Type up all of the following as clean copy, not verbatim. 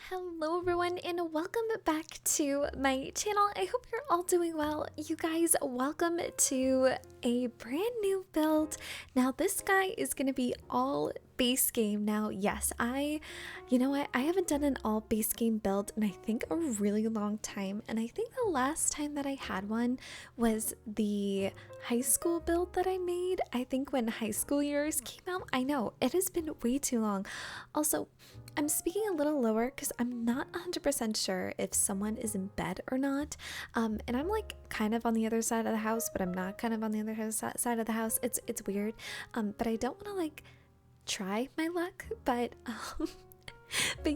Hello everyone and welcome back to my channel. I hope you're all doing well. You guys, welcome to a brand new build. Now this guy is going to be all base game. Now yes, you know what, I haven't done an all base game build in I think a really long time, and I think the last time that I had one was the high school build that I made. I think when high school years came out. I know it has been way too long. Also, I'm speaking a little lower because I'm not 100% sure if someone is in bed or not. And I'm like kind of on the other side of the house, but I'm not kind of on the other side of the house. It's weird. But I don't want to like try my luck, but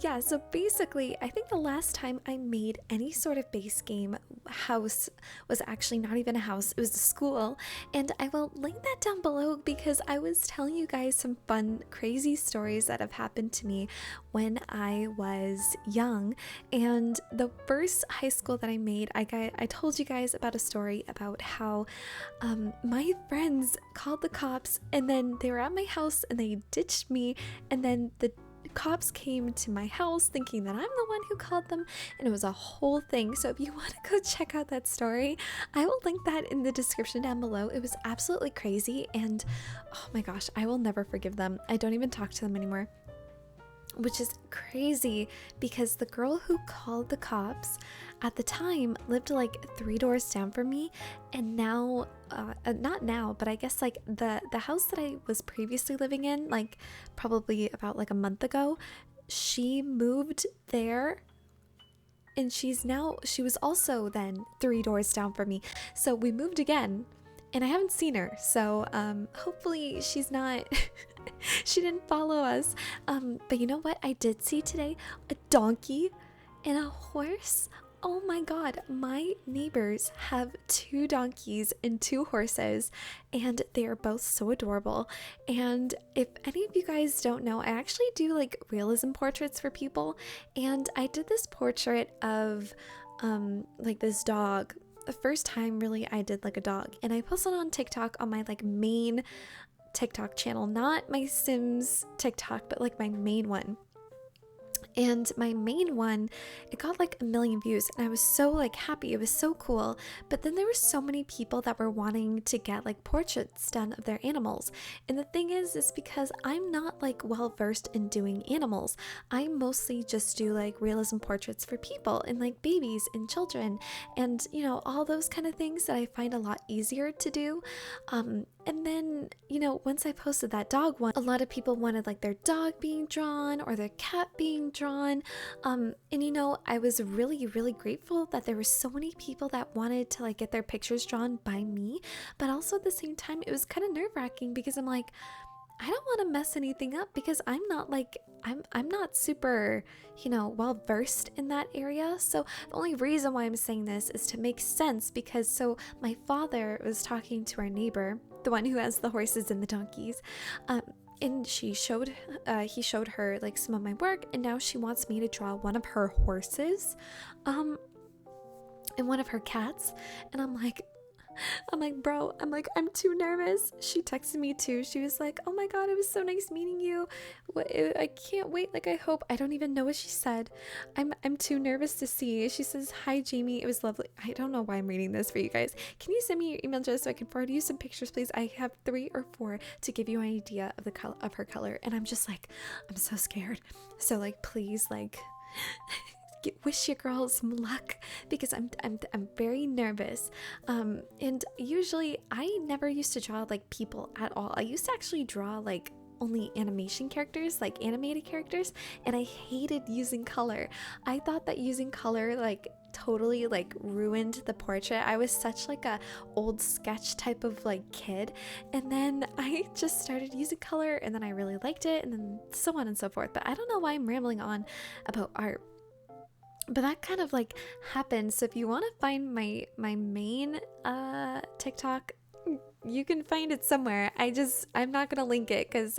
yeah, so basically, I think the last time I made any sort of base game house was actually not even a house, it was a school. And I will link that down below because I was telling you guys some fun, crazy stories that have happened to me when I was young. And the first high school that I made, I told you guys about a story about how my friends called the cops and then they were at my house and they ditched me, and then the cops came to my house thinking that I'm the one who called them, and it was a whole thing. So if you want to go check out that story, I will link that in the description down below. It was absolutely crazy, and oh my gosh, I will never forgive them. I don't even talk to them anymore, which is crazy because the girl who called the cops at the time lived like 3 doors down from me, and now not now, but I guess like the house that I was previously living in, like probably about like a month ago, she moved there, and she was also then 3 doors down from me. So we moved again and I haven't seen her, so hopefully she's not she didn't follow us. But you know what I did see today? A donkey and a horse. Oh my god, my neighbors have 2 donkeys and 2 horses, and they are both so adorable. And if any of you guys don't know, I actually do like realism portraits for people, and I did this portrait of like this dog. The first time really I did like a dog, and I posted on TikTok on my like main TikTok channel, not my Sims TikTok, but like my main one. And my main one, it got like 1 million views, and I was so like happy. It was so cool. But then there were so many people that were wanting to get like portraits done of their animals. And the thing is because I'm not like well versed in doing animals. I mostly just do like realism portraits for people and like babies and children, and you know, all those kind of things that I find a lot easier to do. And then, you know, once I posted that dog one, a lot of people wanted like their dog being drawn or their cat being drawn. And you know, I was really, really grateful that there were so many people that wanted to like get their pictures drawn by me. But also at the same time, it was kind of nerve-wracking because I'm like, I don't want to mess anything up because I'm not like I'm not super, you know, well versed in that area. So the only reason why I'm saying this is to make sense, because so my father was talking to our neighbor, the one who has the horses and the donkeys, and he showed her like some of my work, and now she wants me to draw one of her horses and one of her cats. And I'm like, bro, I'm too nervous. She texted me too. She was like, oh my god, it was so nice meeting you. I can't wait. Like, I hope, I don't even know what she said. I'm too nervous to see. She says, hi Jamie, it was lovely. I don't know why I'm reading this for you guys. Can you send me your email address so I can forward you some pictures, please? I have 3 or 4 to give you an idea of the color of her color. And I'm just like, I'm so scared. So like, please, like wish your girl some luck, because I'm very nervous. And usually I never used to draw like people at all. I used to actually draw like only animation characters, like animated characters, and I hated using color. I thought that using color like totally like ruined the portrait. I was such like a old sketch type of like kid, and then I just started using color, and then I really liked it, and then so on and so forth. But I don't know why I'm rambling on about art. But that kind of like happened. So if you want to find my main TikTok, you can find it somewhere. I'm not gonna link it because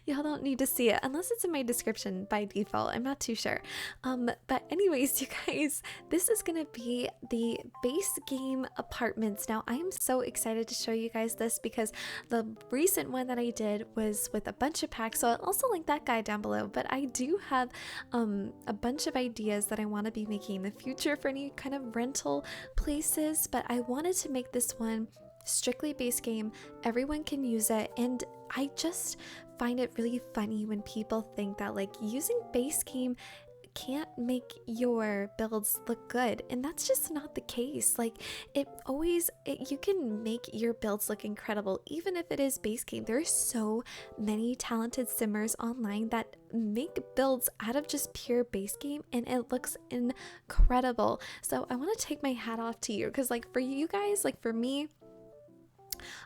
Y'all don't need to see it unless it's in my description by default. I'm not too sure. But anyways, you guys, this is gonna be the base game apartments. Now, I am so excited to show you guys this because the recent one that I did was with a bunch of packs. So I'll also link that guide down below. But I do have a bunch of ideas that I want to be making in the future for any kind of rental places. But I wanted to make this one strictly base game. Everyone can use it, and I just find it really funny when people think that like using base game can't make your builds look good, and that's just not the case. Like you can make your builds look incredible even if it is base game. There are so many talented simmers online that make builds out of just pure base game and it looks incredible. So I want to take my hat off to you because like for you guys, like for me,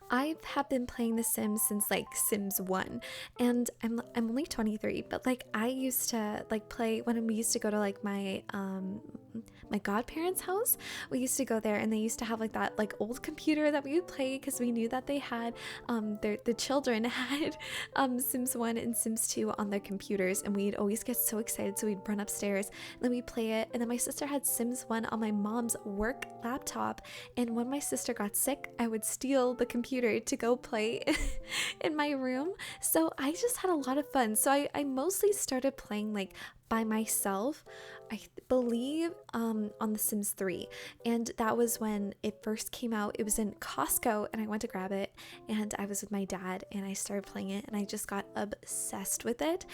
I have been playing The Sims since like Sims 1, and I'm only 23, but like I used to like play when we used to go to like my godparents' house. We used to go there and they used to have like that like old computer that we would play because we knew that they had the children had Sims 1 and Sims 2 on their computers, and we'd always get so excited, so we'd run upstairs and then we'd play it. And then my sister had Sims 1 on my mom's work laptop, and when my sister got sick, I would steal the computer to go play in my room. So I just had a lot of fun. So I mostly started playing like by myself, I believe on The Sims 3, and that was when it first came out. It was in Costco and I went to grab it, and I was with my dad and I started playing it and I just got obsessed with it.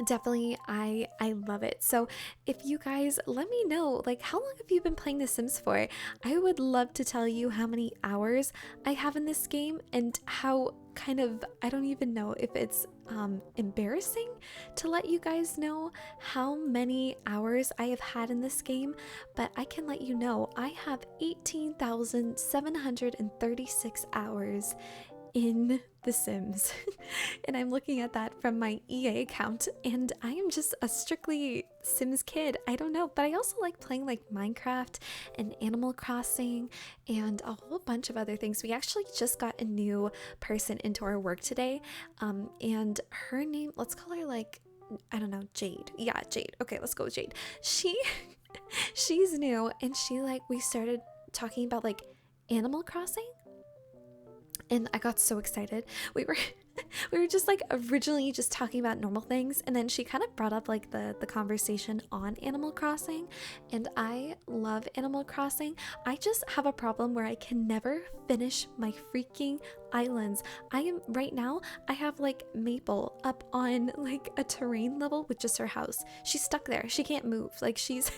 Definitely, I love it. So if you guys let me know, like, how long have you been playing The Sims for? I would love to tell you how many hours I have in this game and how kind of, I don't even know if it's embarrassing to let you guys know how many hours I have had in this game, but I can let you know I have 18,736 hours in The Sims. And I'm looking at that from my EA account, and I am just a strictly Sims kid. I don't know, but I also like playing like Minecraft and Animal Crossing and a whole bunch of other things. We actually just got a new person into our work today, and her name, let's call her like, I don't know, Jade. Yeah, Jade. Okay, let's go with Jade. She's new, and we started talking about like Animal Crossing, and I got so excited. We were just like originally just talking about normal things, and then she kind of brought up like the conversation on Animal Crossing, and I love Animal Crossing. I just have a problem where I can never finish my freaking islands. Right now I have like Maple up on like a terrain level with just her house. She's stuck there. She can't move. Like she's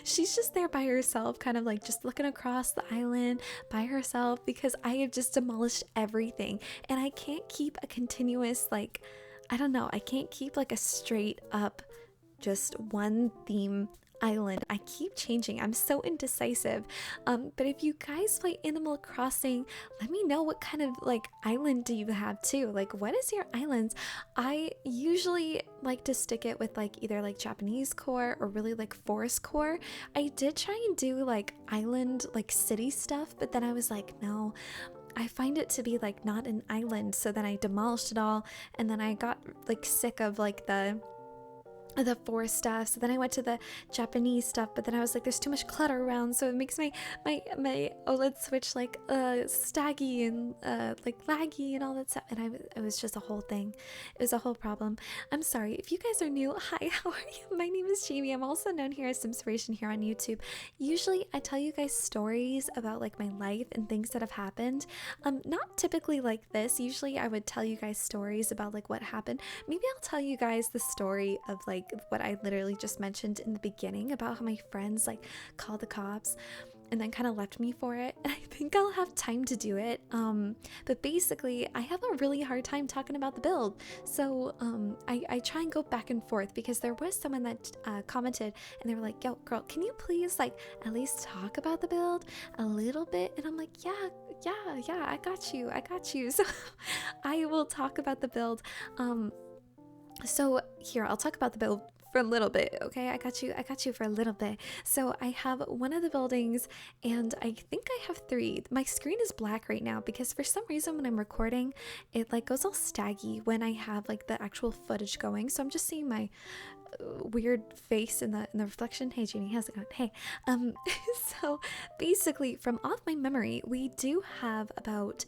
just there by herself, kind of like just looking across the island by herself, because I have just demolished everything and I can't keep a continuous, like, I don't know, I can't keep like a straight up just one theme island. I keep changing. I'm so indecisive. But if you guys play Animal Crossing, let me know what kind of like island do you have too. Like, what is your islands? I usually like to stick it with like either like Japanese core or really like forest core. I did try and do like island, like city stuff, but then I was like, no, I find it to be like not an island. So then I demolished it all, and then I got like sick of like the forest stuff, so then I went to the Japanese stuff, but then I was like, there's too much clutter around, so it makes my OLED switch like staggy and like laggy and all that stuff, and it was just a whole thing. It was a whole problem. I'm sorry if you guys are new. Hi, how are you? My name is Jamie. I'm also known here as Simspiration here on YouTube. Usually I tell you guys stories about like my life and things that have happened. Not typically like this. Usually I would tell you guys stories about like what happened. Maybe I'll tell you guys the story of like what I literally just mentioned in the beginning about how my friends like called the cops and then kind of left me for it, and I think I'll have time to do it. But basically I have a really hard time talking about the build, so I try and go back and forth, because there was someone that commented and they were like, yo girl, can you please like at least talk about the build a little bit? And I'm like, yeah, I got you. So I will talk about the build. So here, I'll talk about the build for a little bit, okay? I got you for a little bit. So I have one of the buildings, and I think I have three. My screen is black right now because for some reason when I'm recording, it like goes all staggy when I have like the actual footage going. So I'm just seeing my weird face in the reflection. Hey Jeannie, how's it going? Hey. So basically from off my memory, we do have about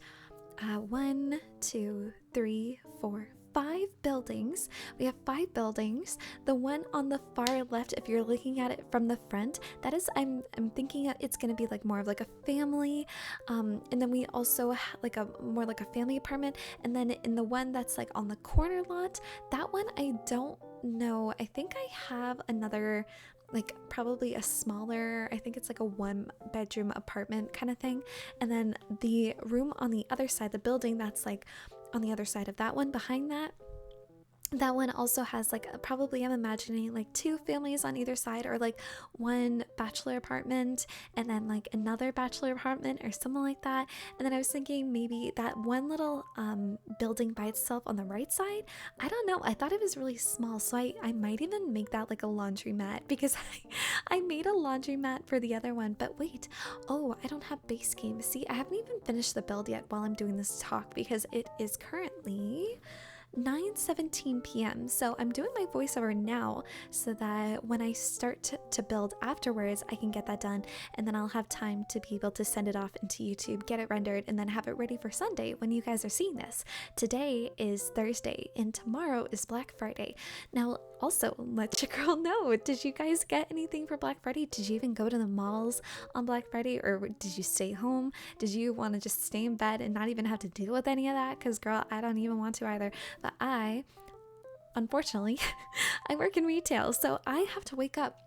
1, 2, 3, 4, 5 buildings. We have 5 buildings. The one on the far left, if you're looking at it from the front, that is, I'm thinking it's gonna be like more of like a family, and then we also have like a more like a family apartment. And then in the one that's like on the corner lot, that one I don't know. I think I have another, like probably a smaller, I think it's like a 1-bedroom apartment kind of thing. And then the room on the other side, the building that's like on the other side of that one, behind that one also has like probably, I'm imagining like 2 families on either side, or like 1 bachelor apartment and then like another bachelor apartment or something like that. And then I was thinking maybe that one little building by itself on the right side, I don't know, I thought it was really small, so I might even make that like a laundromat, because I made a laundromat for the other one. But wait, oh, I don't have base game. See, I haven't even finished the build yet while I'm doing this talk, because it is currently 9:17 p.m. So I'm doing my voiceover now so that when I start to build afterwards, I can get that done, and then I'll have time to be able to send it off into YouTube, get it rendered, and then have it ready for Sunday when you guys are seeing this. Today is Thursday and tomorrow is Black Friday. Now, also, let your girl know, did you guys get anything for Black Friday? Did you even go to the malls on Black Friday, or did you stay home? Did you want to just stay in bed and not even have to deal with any of that? Because girl, I don't even want to either. But I, unfortunately, I work in retail, so I have to wake up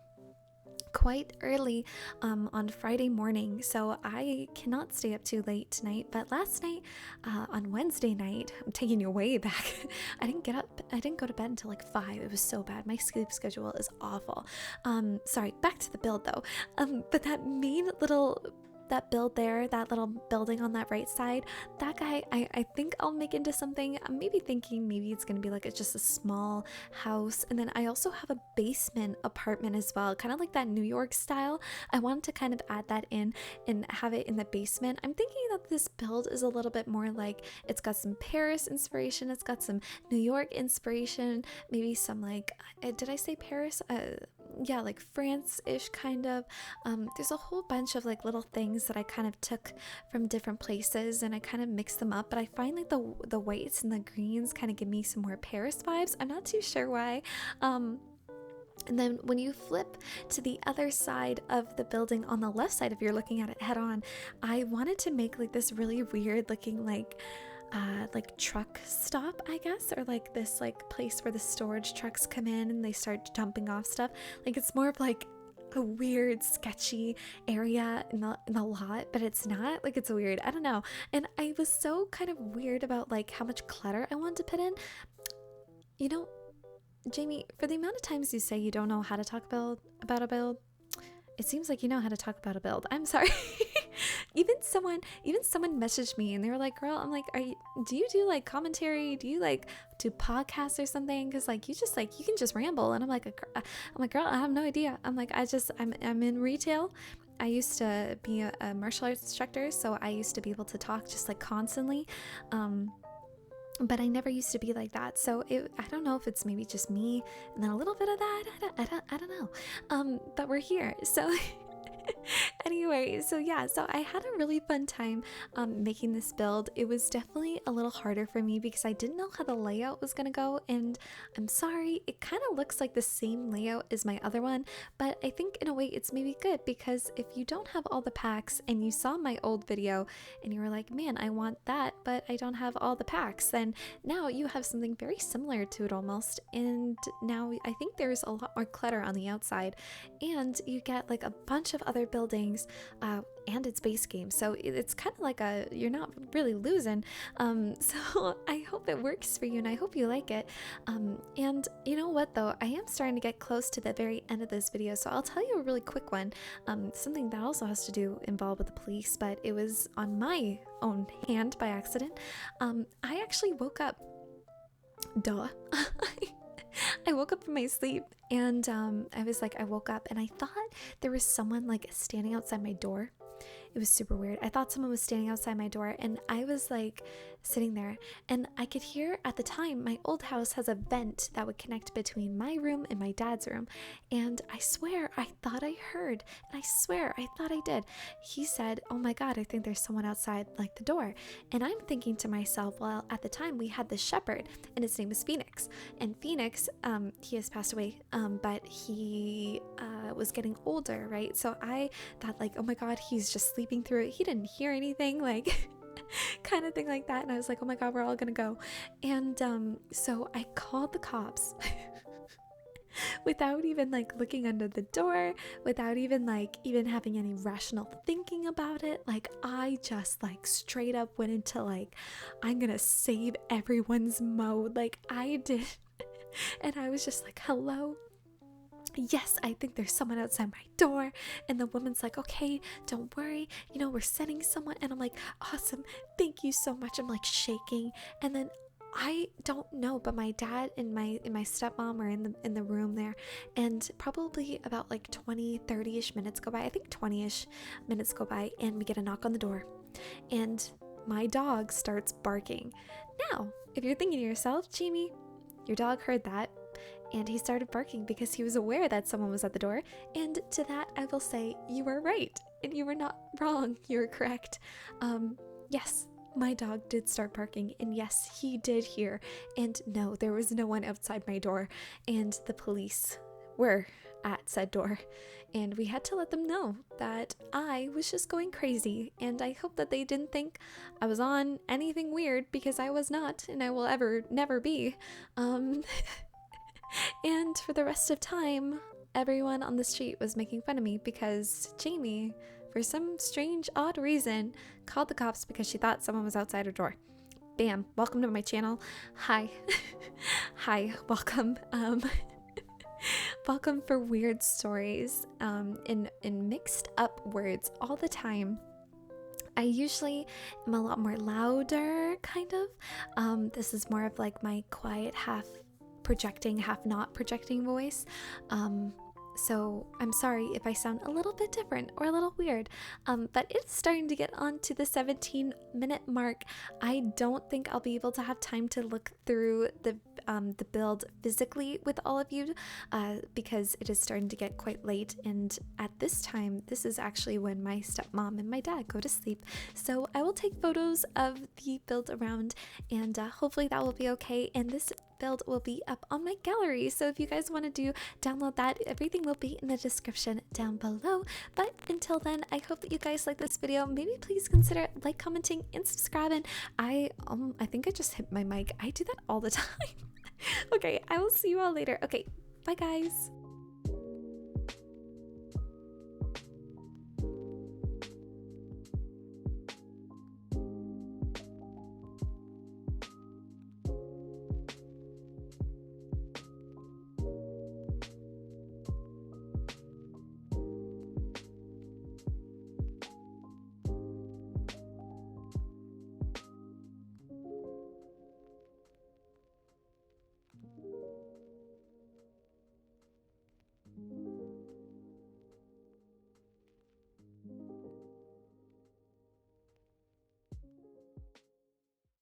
quite early on Friday morning, so I cannot stay up too late tonight. But last night, on Wednesday night, I'm taking you way back, I didn't go to bed until like 5. It was so bad. My sleep schedule is awful. Sorry, back to the build though. But that build there, that little building on that right side, that guy, I think I'll make into something. I'm maybe thinking maybe it's gonna be like just a small house. And then I also have a basement apartment as well, kind of like that New York style. I wanted to kind of add that in and have it in the basement. I'm thinking that this build is a little bit more like, it's got some Paris inspiration, it's got some New York inspiration, maybe some like, did I say Paris? Yeah, like France-ish kind of. There's a whole bunch of like little things that I kind of took from different places and I kind of mixed them up, but I find like the whites and the greens kind of give me some more Paris vibes. I'm not too sure why. And then when you flip to the other side of the building on the left side, if you're looking at it head on, I wanted to make like this really weird looking like truck stop, I guess, or like this like place where the storage trucks come in and they start dumping off stuff. Like it's more of like a weird sketchy area in the lot, but it's not like, it's weird, I don't know. And I was so kind of weird about like how much clutter I wanted to put in. You know, Jamie, for the amount of times you say you don't know how to talk about a build, it seems like you know how to talk about a build. I'm sorry. Even someone messaged me and they were like, girl, I'm like, do you do like commentary? Do you like do podcasts or something? Cause like, you can just ramble. And I'm like, girl, I have no idea. I'm like, I'm in retail. I used to be a martial arts instructor. So I used to be able to talk just like constantly. But I never used to be like that. So I don't know if it's maybe just me and then a little bit of that. I don't know. But we're here. So anyway, so yeah, so I had a really fun time making this build. It was definitely a little harder for me because I didn't know how the layout was gonna go, and I'm sorry, it kind of looks like the same layout as my other one, but I think in a way it's maybe good, because if you don't have all the packs and you saw my old video and you were like, man, I want that, but I don't have all the packs, then now you have something very similar to it almost, and now I think there's a lot more clutter on the outside, and you get like a bunch of other buildings and it's base game, so it's kind of like you're not really losing. So I hope it works for you and I hope you like it. And you know what though, I am starting to get close to the very end of this video, so I'll tell you a really quick one, something that also has to do involved with the police, but it was on my own hand by accident. I actually woke up, duh. I woke up from my sleep and I woke up and I thought there was someone like standing outside my door. It was super weird. I thought someone was standing outside my door and I was like sitting there and I could hear at the time my old house has a vent that would connect between my room and my dad's room. And I swear I thought I heard, and I swear I thought I did. He said, "Oh my God, I think there's someone outside like the door." And I'm thinking to myself, well, at the time we had this shepherd and his name is Phoenix. And Phoenix, he has passed away, but he was getting older, right? So I thought like, oh my God, he's just sleeping through it. He didn't hear anything, like kind of thing like that. And I was like, oh my God, we're all gonna go. And so I called the cops without even like looking under the door, without even having any rational thinking about it. Like I just like straight up went into like, I'm gonna save everyone's mode. Like I did. And I was just like, hello? Yes, I think there's someone outside my door. And the woman's like, okay, don't worry, you know, we're sending someone. And I'm like, awesome, thank you so much. I'm like shaking. And then I don't know, but my dad and my stepmom are in the room there, and probably about like 20-30ish minutes go by. I think 20ish minutes go by, and we get a knock on the door, and my dog starts barking. Now, if you're thinking to yourself, Jamie, your dog heard that, and he started barking because he was aware that someone was at the door. And to that, I will say, you were right, and you were not wrong. You were correct. Yes, my dog did start barking, and yes, he did hear. And no, there was no one outside my door, and the police were at said door, and we had to let them know that I was just going crazy, and I hope that they didn't think I was on anything weird, because I was not, and I will never be. And for the rest of time, everyone on the street was making fun of me because Jamie, for some strange, odd reason, called the cops because she thought someone was outside her door. Bam, welcome to my channel. Hi. Hi, welcome. Welcome for weird stories, in mixed up words all the time. I usually am a lot more louder, kind of. This is more of like my quiet, half projecting, half not projecting voice. So I'm sorry if I sound a little bit different or a little weird, but it's starting to get on to the 17-minute mark. I don't think I'll be able to have time to look through the build physically with all of you, because it is starting to get quite late, and at this time, this is actually when my stepmom and my dad go to sleep. So I will take photos of the build around, and hopefully that will be okay, and this build will be up on my gallery, so if you guys want to download that, everything will be in the description down below. But until then, I hope that you guys like this video. Maybe please consider like, commenting, and subscribing. I think I just hit my mic. I do that all the time. Okay, I will see you all later. Okay, bye guys.